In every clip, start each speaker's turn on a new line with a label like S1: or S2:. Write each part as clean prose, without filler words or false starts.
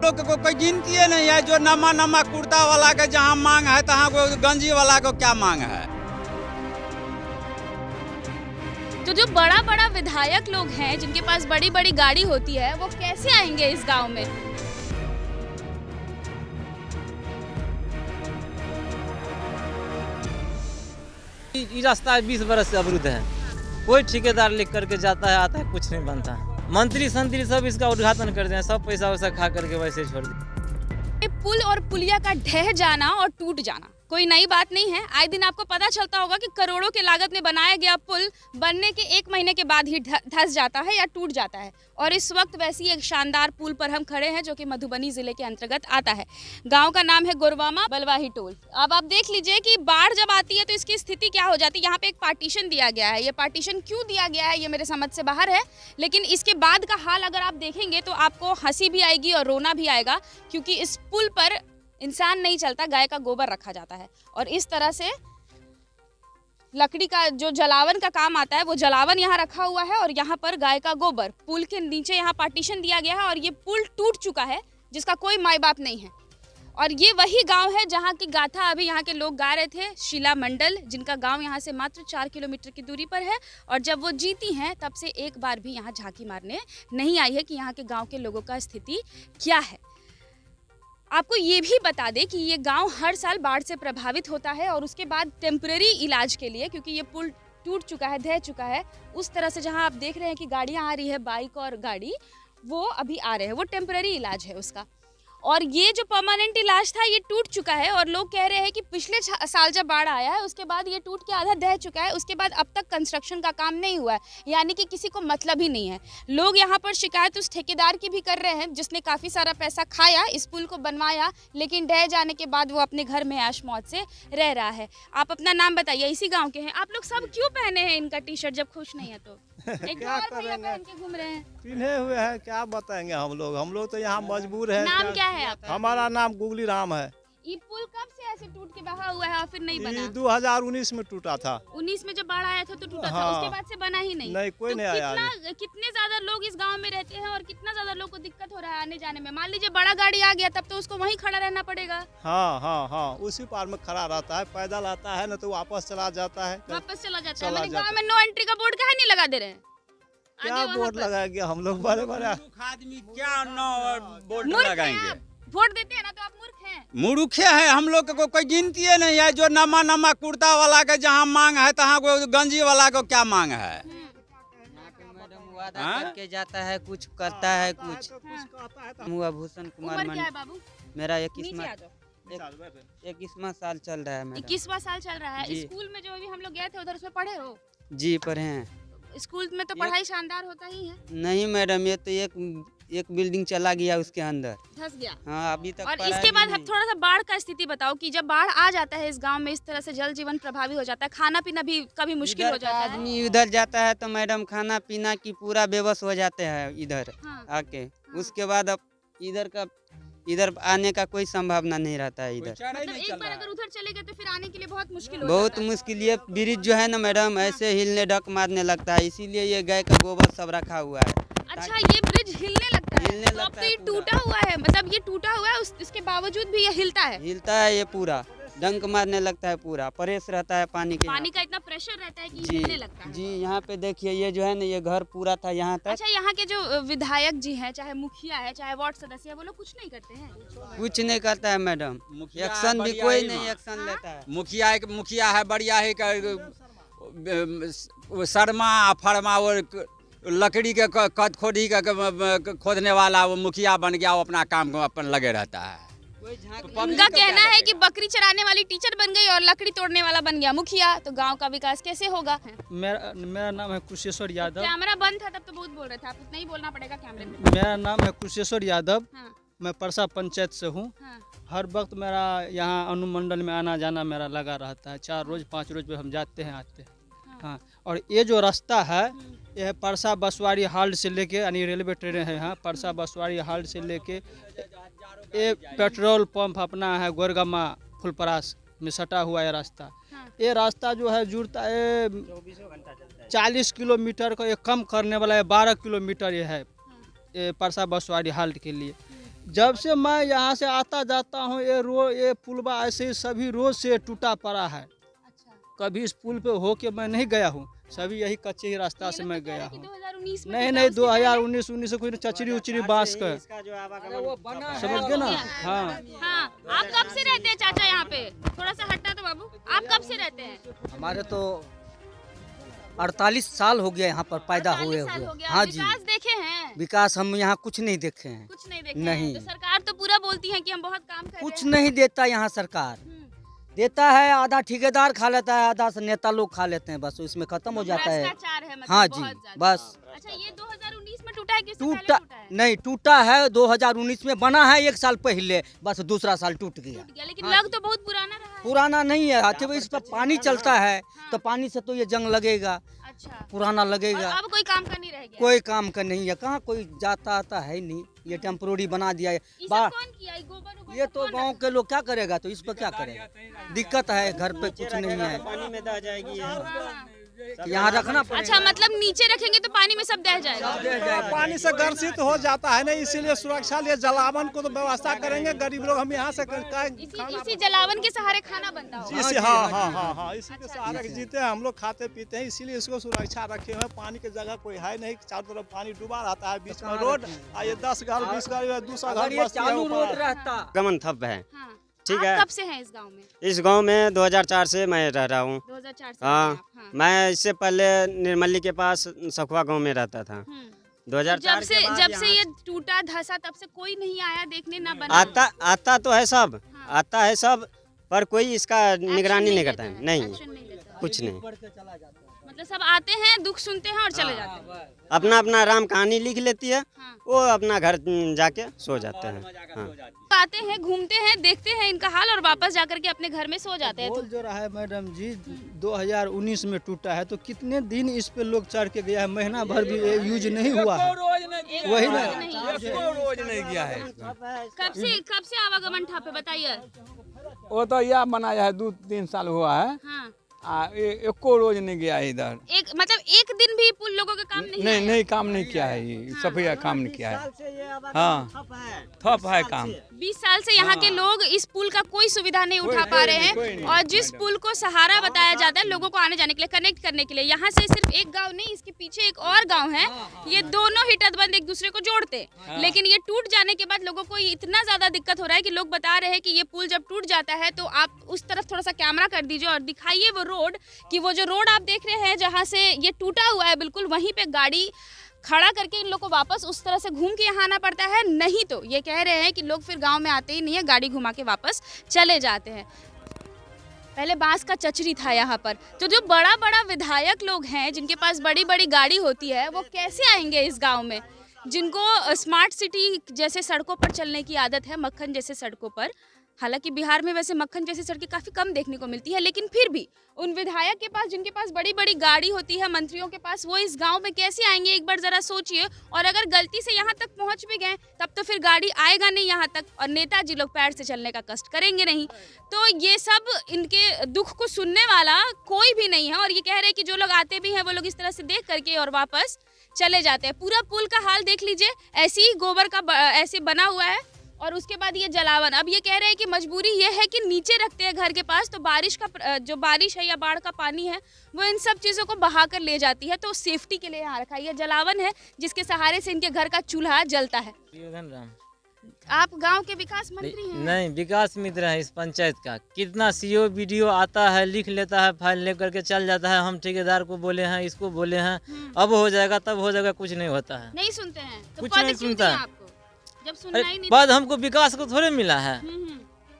S1: लोग को कोई गिनती है नहीं है। जो नमा नमा कुर्ता वाला का जहाँ मांग है तहाँ को गंजी वाला को क्या मांग है।
S2: तो जो बड़ा बड़ा विधायक लोग हैं जिनके पास बड़ी बड़ी गाड़ी होती है वो कैसे आएंगे इस गांव में?
S3: ये रास्ता 20 बरस से अवरुद्ध है। कोई ठेकेदार लिख करके जाता है, आता है, कुछ नहीं बनता है। मंत्री संतरी सब इसका उद्घाटन करते हैं, सब पैसा वैसा खा करके वैसे छोड़ देते।
S2: पुल और पुलिया का ढह जाना और टूट जाना कोई नई बात नहीं है। आए दिन आपको पता चलता होगा कि करोड़ों की लागत में बनाया गया पुल बनने के 1 महीने के बाद ही धंस जाता है या टूट जाता है। और इस वक्त वैसी एक शानदार पुल पर हम खड़े हैं जो कि मधुबनी जिले के अंतर्गत आता है। गांव का नाम है गोरवामा बलवाही टोल। अब आप देख लीजिए कि बाढ़ जब आती है तो इसकी स्थिति क्या हो जाती है। यहाँ पे एक पार्टीशन दिया गया है। ये पार्टीशन क्यों दिया गया है ये मेरे समझ से बाहर है, लेकिन इसके बाद का हाल अगर आप देखेंगे तो आपको हंसी भी आएगी और रोना भी आएगा, क्योंकि इस पुल पर इंसान नहीं चलता, गाय का गोबर रखा जाता है। और इस तरह से लकड़ी का जो जलावन का काम आता है वो जलावन यहाँ रखा हुआ है और यहाँ पर गाय का गोबर। पुल के नीचे यहाँ पार्टीशन दिया गया है और ये पुल टूट चुका है जिसका कोई माई बाप नहीं है। और ये वही गांव है जहाँ की गाथा अभी यहाँ के लोग गा रहे थे, शीला मंडल, जिनका गांव यहाँ से मात्र 4 किलोमीटर की दूरी पर है। और जब वो जीती हैं तब से एक बार भी यहाँ झांकी मारने नहीं आई है कि यहाँ के गाँव के लोगों का स्थिति क्या है। आपको ये भी बता दें कि ये गांव हर साल बाढ़ से प्रभावित होता है और उसके बाद टेम्परेरी इलाज के लिए, क्योंकि ये पुल टूट चुका है, ढह चुका है, उस तरह से जहां आप देख रहे हैं कि गाड़ियां आ रही है, बाइक और गाड़ी, वो अभी आ रहे हैं, वो टेम्परेरी इलाज है उसका। और ये जो परमानेंट इलाज था ये टूट चुका है और लोग कह रहे हैं कि पिछले साल जब बाढ़ आया है उसके बाद ये टूट के आधा ढह चुका है। उसके बाद अब तक कंस्ट्रक्शन का काम नहीं हुआ है, यानी कि किसी को मतलब ही नहीं है। लोग यहाँ पर शिकायत उस ठेकेदार की भी कर रहे हैं जिसने काफ़ी सारा पैसा खाया, इस पुल को बनवाया, लेकिन ढह जाने के बाद वो अपने घर में ऐश मौत से रह रहा है। आप अपना नाम बताइए, इसी गाँव के हैं आप लोग। सब क्यों पहने हैं इनका टी शर्ट जब खुश नहीं है तो? एक
S4: क्या करेंगे,
S2: पहन के घूम रहे हैं,
S4: पिन्हे हुए हैं, क्या बताएंगे हम लोग तो यहाँ मजबूर है।
S2: नाम क्या है आपका?
S4: हमारा नाम गुगली राम है।
S2: ये पुल कब से ऐसे टूट के बहा हुआ है और फिर नहीं बना?
S4: 2019 में टूटा था।
S2: 19 में जब बाढ़ आया था तो टूटा था,
S4: हाँ।
S2: उसके बाद से बना ही नहीं।
S4: नहीं, कोई
S2: तो
S4: नहीं आया।
S2: कितने ज्यादा लोग इस गांव में रहते हैं और कितना ज्यादा लोग को दिक्कत हो रहा है आने जाने में। मान लीजिए बड़ा गाड़ी आ गया तब तो उसको वहीं खड़ा रहना पड़ेगा।
S4: हाँ, उसी पार में खड़ा रहता है, पैदल आता है, न तो वापस चला जाता है।
S2: वापस चला जाता है। मतलब गाँव में नो एंट्री का बोर्ड काहे नहीं लगा दे रहे हैं?
S4: क्या बोर्ड लगाएंगे हम लोग, बड़े
S1: आदमी क्या बोर्ड लगाएंगे?
S2: वोट देते हैं ना तो आप मूर्ख हैं।
S1: मूर्खे हैं हम लोग को कोई गिनती है नहीं है। जो नमा नमा कुर्ता वाला का जहाँ मांग है तहाँ को गंजी वाला को क्या मांग है।
S5: मैडम वादा करके जाता है, कुछ करता है, कुछ। मुआ भूषण कुमार
S2: उम्र क्या है बाबू?
S5: मेरा
S2: नीचे आ जाओ।
S5: 21वां साल चल रहा है मैडम।
S2: 21वां साल चल रहा है।
S5: जी।
S2: स्कूल में जो अभी हम लोग गए थे उधर उसमें पढ़े हो?
S5: जी पढ़े हैं।
S2: स्कूल में तो पढ़ाई शानदार होता ही है।
S5: नहीं मैडम, ये तो एक बिल्डिंग चला गया उसके अंदर,
S2: धंस गया।
S5: हाँ अभी तक।
S2: और इसके बाद हम थोड़ा सा बाढ़ का स्थिति बताओ कि जब बाढ़ आ जाता है इस गांव में, इस तरह से जल जीवन प्रभावित हो जाता है, खाना पीना भी कभी मुश्किल हो जाता है।
S5: आदमी उधर जाता है तो मैडम खाना पीना की पूरा बेबस हो जाते हैं इधर
S2: हाँ।
S5: आके। उसके बाद अब इधर आने का कोई संभावना नहीं रहता है इधर।
S2: मतलब एक बार अगर उधर चले गए तो फिर आने के लिए बहुत मुश्किल हो
S5: बहुत
S2: जाता है।
S5: मुश्किल। ये ब्रिज जो है ना मैडम ऐसे हिलने डक मारने लगता है, इसीलिए ये गाय का गोबर सब रखा हुआ है।
S2: अच्छा, ये ब्रिज हिलने लगता है?
S5: हिलने
S2: तो अब
S5: लगता
S2: तो
S5: है
S2: ये
S5: पूरा।
S2: टूटा हुआ है, मतलब ये टूटा हुआ है, इसके बावजूद भी ये हिलता है।
S5: हिलता है ये पूरा, डंक मारने लगता है, पूरा प्रेस रहता है पानी के।
S2: पानी का इतना प्रेशर रहता है कि
S5: जी
S2: हिलने लगता है।
S5: जी, यहाँ पे देखिए ये जो है ना, ये घर पूरा था यहाँ तक।
S2: अच्छा, यहाँ के जो विधायक जी हैं, चाहे मुखिया है चाहे वार्ड सदस्य है, वो लोग कुछ नहीं करते हैं?
S5: कुछ नहीं करता है मैडम,
S1: मुखिया
S5: एक्शन भी
S1: बढ़िया
S5: कोई
S1: ही
S5: नहीं
S1: माँ।
S5: एक्शन लेता है।
S1: मुखिया है बढ़िया है शर्मा फरमा और लकड़ी के कद खोदी का खोदने वाला वो मुखिया बन गया, वो अपना काम को अपन लगे रहता है।
S2: उनका कहना है कि बकरी चराने वाली टीचर बन गई और लकड़ी तोड़ने वाला बन गया मुखिया, तो गांव का विकास कैसे होगा?
S6: मेरा नाम है कुशेश्वर यादव।
S2: कैमरा बंद था तब तो बहुत बोल रहे थे आप, उतना ही बोलना पड़ेगा कैमरे में।
S6: मेरा नाम है कुशेश्वर यादव।
S2: हाँ।
S6: मैं परसा पंचायत से हूँ।
S2: हाँ।
S6: हर वक्त मेरा यहाँ अनुमंडल में आना जाना मेरा लगा रहता है। 4 रोज 5 रोज पे हम जाते हैं आते हैं। हाँ, और ये जो रास्ता है यह परसा बसवाड़ी हाल्ट से लेके, यानी रेलवे ट्रेन है यहाँ, परसा बसवाड़ी हाल्ट से लेके ये पेट्रोल पंप अपना है गोरगमा फुलपरास में सटा हुआ है रास्ता। ये रास्ता जो है जुड़ता है 40 किलोमीटर को ये कम करने वाला है, 12 किलोमीटर ये है ये परसा बसवाड़ी हाल्ट के लिए। जब से मैं यहाँ से आता जाता हूँ ये पुलवा ऐसे ही सभी रोज से टूटा पड़ा है।
S2: अच्छा,
S6: कभी इस पुल पे होके मैं नहीं गया हूँ, सभी यही कच्चे ही रास्ता
S2: ये
S6: से
S2: लोग
S6: मैं
S2: तो कह रहे
S6: गया
S2: हैं कि
S6: हूँ।
S2: 2019 में
S6: नहीं
S2: टूटा,
S6: नहीं
S2: उससे पहले-
S6: 2019 से कोई चचरी उचरी बांस का, समझ गए ना। हाँ
S2: हाँ, आप कब से रहते हैं चाचा यहाँ पे? थोड़ा सा हटना तो बाबू, आप कब से रहते हैं?
S7: हमारे तो 48 साल हो गया यहाँ पर पैदा
S2: 48
S7: हुए
S2: साल
S7: हुए।
S2: हो गया,
S7: हाँ जी,
S2: विकास देखे हैं?
S7: विकास हम यहाँ कुछ नहीं देखे हैं।
S2: कुछ नहीं देखे
S7: नहीं।
S2: हैं। तो सरकार तो पूरा बोलती है कि हम बहुत काम कर रहे
S7: कुछ
S2: हैं।
S7: नहीं देता यहाँ सरकार, देता है आधा ठेकेदार खा लेता है, आधा से नेता लोग खा लेते हैं, बस इसमें खत्म हो जाता है।
S2: भ्रष्टाचार है मतलब
S7: हाँ
S2: बहुत
S7: जी,
S2: ज्यादा।
S7: बस।
S2: अच्छा, ये 2019 में टूटा है कि उससे पहले
S7: टूटा
S2: टूटा है?
S7: नहीं, टूटा है 2019 में, बना है 1 साल पहले, बस दूसरा साल टूट गया।
S2: टूट गया, लेकिन लग तो बहुत पुराना रहा है।
S7: पुराना नहीं है, हाथी इस पर पानी चलता है तो पानी से तो ये जंग लगेगा,
S2: अच्छा,
S7: पुराना
S2: और
S7: लगेगा।
S2: अब कोई काम का नहीं रह गया।
S7: कोई काम का नहीं है, कहाँ कोई जाता आता है नहीं, ये टेम्पोररी बना दिया है।
S2: ये सब
S7: बा-
S2: कौन किया? ये गोबर उबर
S7: ये
S2: सब
S7: तो
S2: कौन
S7: गांव के लोग क्या करेगा, तो इस पर क्या करेगा, दिक्कत है, घर पे कुछ नहीं है,
S5: पानी में दह जाएगी ये।
S2: रखा? हाँ।
S7: यहाँ रखना पड़ेगा।
S2: अच्छा, मतलब नीचे रखेंगे तो पानी में सब दह जाएगा।
S4: पानी से ग्रसित हो जाता है ना, इसीलिए सुरक्षा लिए जलावन को तो व्यवस्था करेंगे। गरीब लोग हम यहाँ से
S2: इसी जलावन के सहारे खाना बनता होगा।
S4: हाँ इसी के सहारे जीते हैं हम लोग, खाते पीते हैं, इसीलिए इसको सुरक्षा रखे हुए हैं। पानी की जगह कोई है नहीं, चारों तरफ पानी डूबा रहता है, बीच में रोड, ये 10 घर 20 घर दूसरा
S7: अगर
S4: घर
S7: ये
S4: बस्ती है
S7: चालू
S4: ऊपर।
S7: रोड रहता,
S8: गमन थप है।
S2: हाँ।
S8: ठीक
S2: आप
S8: है।
S2: कब से हैं इस गांव में?
S8: इस गांव में 2004 से मैं रह रहा हूँ।
S2: 2004 से
S8: हाँ,
S2: हैं आप, हाँ।
S8: मैं इससे पहले निर्मली के पास सखुआ गांव में रहता था। 2004
S2: जब से
S8: के बाद
S2: जब से
S8: यहाँ
S2: ये टूटा धसा तब से कोई नहीं आया देखने, ना बना।
S8: आता तो है सब,
S2: हाँ।
S8: आता है सब, पर कोई इसका
S2: Action
S8: निगरानी नहीं
S2: लेता
S8: करता है। नहीं,
S2: Action नहीं लेता है।
S8: कुछ नहीं,
S2: मतलब सब आते हैं, दुख सुनते हैं और चले जाते हैं।
S8: अपना अपना राम कहानी लिख लेती है,
S2: हाँ।
S8: वो अपना घर जाके सो जाते हैं। हाँ।
S2: आते हैं, घूमते हैं, देखते हैं इनका हाल और वापस जाकर के अपने घर में सो जाते हैं।
S6: पुल जो रहा है मैडम जी 2019 में टूटा है, तो कितने दिन इस पे लोग चढ़ के गया है, महीना भर भी ये यूज नहीं हुआ है। वही ना,
S9: रोज नहीं गया है।
S2: कब से आवागमन ठप है बताइए?
S9: वो तो यह बनाया है 2-3 साल हुआ है,
S2: हाँ।
S9: एको रोज नहीं गया है इधर।
S2: एक दिन भी पुल लोगों का काम नहीं आया?
S9: नहीं काम नहीं किया है, ये सफाई काम नहीं किया है। हाँ, ठप है काम।
S2: 20 साल से यहाँ के लोग इस पुल का कोई सुविधा नहीं उठा पा रहे हैं, और जिस पुल को सहारा बताया जाता है लोगों को आने जाने के लिए, कनेक्ट करने के लिए, यहाँ से सिर्फ एक गांव नहीं, इसके पीछे एक और गांव है, ये दोनों ही तटबंध एक दूसरे को जोड़ते, लेकिन ये टूट जाने के बाद लोगों को इतना ज्यादा दिक्कत हो रहा है कि लोग बता रहे हैं कि ये पुल जब टूट जाता है तो आप उस तरफ थोड़ा सा कैमरा कर दीजिए और दिखाइए वो रोड, कि वो जो रोड आप देख रहे हैं जहाँ से ये टूटा हुआ है, बिल्कुल वहीं पे गाड़ी खड़ा करके इन लोग को वापस उस तरह से घूम के यहाँ आना पड़ता है। नहीं तो ये कह रहे हैं कि लोग फिर गांव में आते ही नहीं है, गाड़ी घुमा के वापस चले जाते हैं। पहले बांस का चचरी था यहाँ पर, तो जो बड़ा बड़ा विधायक लोग हैं जिनके पास बड़ी बड़ी गाड़ी होती है, वो कैसे आएंगे इस गांव में, जिनको स्मार्ट सिटी जैसे सड़कों पर चलने की आदत है, मक्खन जैसे सड़कों पर। हालांकि बिहार में वैसे मक्खन जैसी सड़कें काफ़ी कम देखने को मिलती है, लेकिन फिर भी उन विधायक के पास जिनके पास बड़ी बड़ी गाड़ी होती है, मंत्रियों के पास, वो इस गांव में कैसे आएंगे, एक बार ज़रा सोचिए। और अगर गलती से यहाँ तक पहुँच भी गए तब तो फिर गाड़ी आएगा नहीं यहाँ तक, और नेताजी लोग पैर से चलने का कष्ट करेंगे नहीं। तो ये सब इनके दुख को सुनने वाला कोई भी नहीं है, और ये कह रहे हैं कि जो लोग आते भी हैं वो लोग इस तरह से देख करके और वापस चले जाते हैं। पूरा पुल का हाल देख लीजिए, ऐसे ही गोबर का ऐसे बना हुआ है, और उसके बाद ये जलावन। अब ये कह रहे हैं कि मजबूरी ये है कि नीचे रखते हैं घर के पास, तो बारिश का जो बारिश है या बाढ़ का पानी है वो इन सब चीज़ों को बहा कर ले जाती है, तो सेफ्टी के लिए यहाँ रखा है। ये जलावन है जिसके सहारे से इनके घर का चूल्हा जलता है। आप गांव के विकास मंत्री हैं?
S3: नहीं, विकास मित्र है इस पंचायत का। कितना सीओ वीडियो आता है, लिख लेता है, फाइल लेकर के चल जाता है। हम ठेकेदार को बोले हैं, इसको बोले हैं, अब हो जाएगा तब हो जाएगा, कुछ नहीं होता है।
S2: नहीं सुनते हैं तो
S3: कुछ
S2: पद
S3: नहीं
S2: क्यों
S3: सुनता
S2: दिया
S3: है।
S2: आपको? जब सुनना ही नहीं।
S3: बाद हमको विकास को थोड़े मिला है,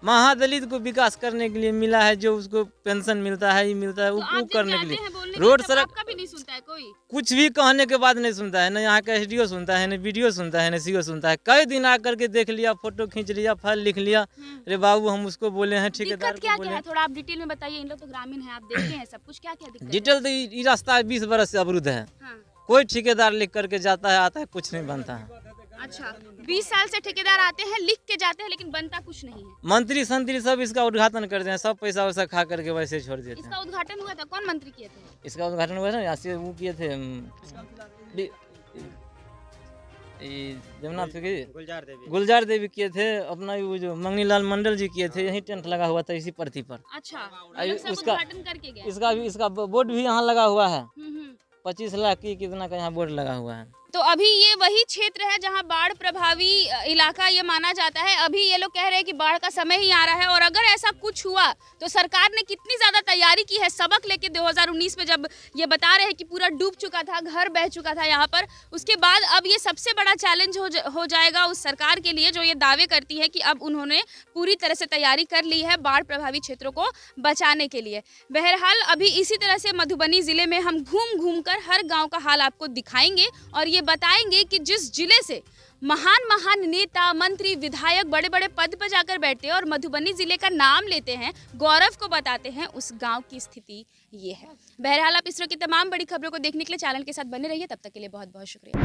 S3: महादलित को विकास करने के लिए मिला है, जो उसको पेंशन मिलता है, ये मिलता है,
S2: तो
S3: वो
S2: आप जब
S3: करने के
S2: जाते
S3: लिए।
S2: हैं बोलने
S3: रोड
S2: के लिए, तब
S3: सड़क
S2: आपका भी नहीं सुनता है कोई?
S3: कुछ भी कहने के बाद नहीं सुनता है, ना यहाँ का एसडीओ सुनता है, ना वीडियो सुनता है, ना सीओ सुनता है। कई दिन आकर के देख लिया, फोटो खींच लिया, फाइल लिख लिया, अरे बाबू हम उसको बोले हैं, ठेकेदार
S2: दिक्कत
S3: को
S2: क्या
S3: बोले
S2: क्या है, थोड़ा आप डिटेल में बताइए। इन लोग तो ग्रामीण हैं, आप देखते हैं सब कुछ, क्या क्या दिक्कत है?
S3: डिटेल तो ये रास्ता 20 बरस से अवरुद्ध है।
S2: हाँ।
S3: कोई ठेकेदार लिख करके जाता है, आता है, कुछ नहीं बनता है।
S2: अच्छा, 20 साल से ठेकेदार आते हैं, लिख के जाते हैं, लेकिन बनता कुछ नहीं है।
S3: मंत्री संतरी सब इसका उद्घाटन करते हैं, सब पैसा वैसा खा करके वैसे छोड़ देते
S2: इसका
S3: हैं।
S2: उद्घाटन हुआ था, कौन मंत्री किए थे?
S3: इसका उद्घाटन हुआ था, यहाँ से वो किए थे ये जमुना पे की
S8: गुलजार देवी
S3: गुलजार देवी किए थे, अपना वो जो मंगनीलाल मंडल जी किए थे, यही टेंट लगा हुआ था इसी प्रति पर।
S2: अच्छा,
S3: अभी
S2: मतलब सब
S3: उसका-
S2: उद्घाटन करके गए।
S3: इसका बोर्ड भी यहाँ लगा हुआ है,
S2: हम्म।
S3: 25 लाख की कितना का यहाँ बोर्ड लगा हुआ है।
S2: तो अभी ये वही क्षेत्र है जहां बाढ़ प्रभावी इलाका ये माना जाता है। अभी ये लोग कह रहे हैं कि बाढ़ का समय ही आ रहा है, और अगर ऐसा कुछ हुआ तो सरकार ने कितनी ज़्यादा तैयारी की है सबक लेके 2019 में, जब ये बता रहे हैं कि पूरा डूब चुका था, घर बह चुका था यहाँ पर। उसके बाद अब ये सबसे बड़ा चैलेंज हो जाएगा उस सरकार के लिए जो ये दावे करती है कि अब उन्होंने पूरी तरह से तैयारी कर ली है बाढ़ प्रभावित क्षेत्रों को बचाने के लिए। बहरहाल अभी इसी तरह से मधुबनी ज़िले में हम घूम घूम कर हर गाँव का हाल आपको दिखाएंगे और ये बताएंगे कि जिस जिले से महान नेता, मंत्री, विधायक बड़े बड़े पद पर जाकर बैठते हैं और मधुबनी जिले का नाम लेते हैं, गौरव को बताते हैं, उस गांव की स्थिति ये है। बहरहाल आप इस तरह की तमाम बड़ी खबरों को देखने के लिए चैनल के साथ बने रहिए। तब तक के लिए बहुत बहुत शुक्रिया।